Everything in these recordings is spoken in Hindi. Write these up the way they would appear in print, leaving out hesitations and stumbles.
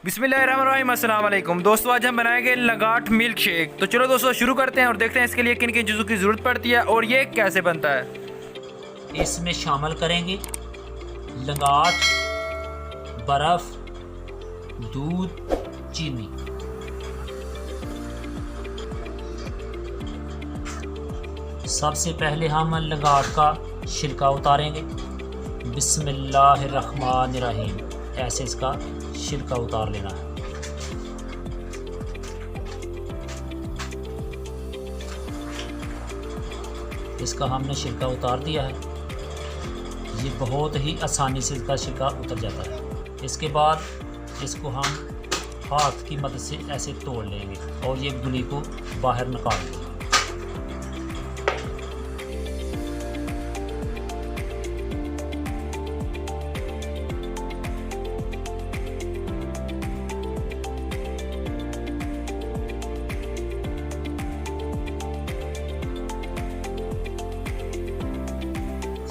बिस्मिल्लाहिर्रहमानिर्रहीम, अस्सलाम वालेकुम दोस्तों। आज हम बनाएंगे लगाठ मिल्क शेक। तो चलो दोस्तों शुरू करते हैं और देखते हैं इसके लिए किन किन चीज़ों की ज़रूरत पड़ती है और ये कैसे बनता है। इसमें शामिल करेंगे लगाठ, बर्फ़, दूध, चीनी। सबसे पहले हम लगाठ का छिलका उतारेंगे। बिस्मिल्लाहिर्रहमानिर्रहीम, ऐसे इसका छिलका उतार लेना है। इसका हमने छिलका उतार दिया है। ये बहुत ही आसानी से इसका छिलका उतर जाता है। इसके बाद इसको हम हाथ की मदद से ऐसे तोड़ लेंगे और ये गुली को बाहर निकाल देंगे।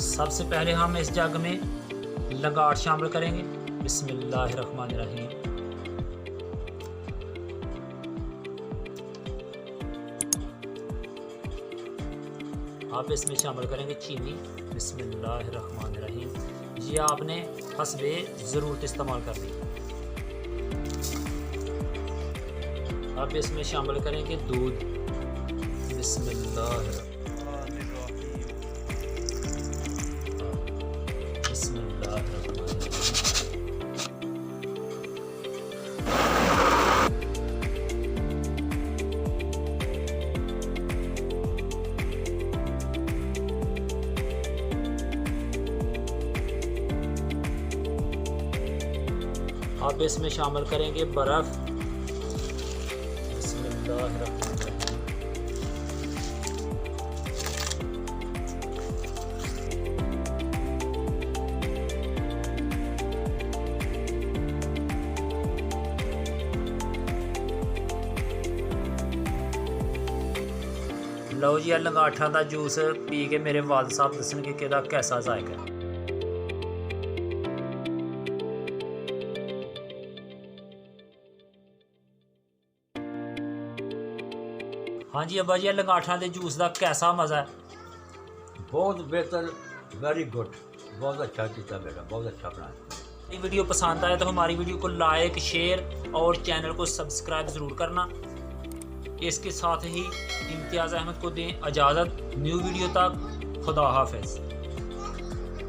सबसे पहले हम इस जग में लगाठ शामिल करेंगे। बिस्मिल्लाहिर्रहमानिर्रहीम। आप इसमें शामिल करेंगे चीनी। बिस्मिल्लाहिर्रहमानिर्रहीम। ये आपने हस्बे ज़रूरत इस्तेमाल करनी। अब इसमें शामिल करेंगे दूध। बिस्मिल्लाहिर्रहमानिर्रहीम। अब इसमें शामिल करेंगे बर्फ़। बिस्मिल्लाहिर्रहमानिर्रहीम। लो जी, लगाठा का जूस पी के मेरे वाल साहब दसन कि कैसा जायका है। हाँ जी अब्बा जी, लगाठा के जूस का कैसा मज़ा है? बहुत बेहतर, वेरी गुड, बहुत अच्छा किया बेटा, बहुत अच्छा बनाया। ये वीडियो पसंद आए तो हमारी वीडियो को लाइक, शेयर और चैनल को सब्सक्राइब ज़रूर करना। इसके साथ ही इम्तियाज़ अहमद को दें इजाज़त। न्यू वीडियो तक खुदा हाफिज़।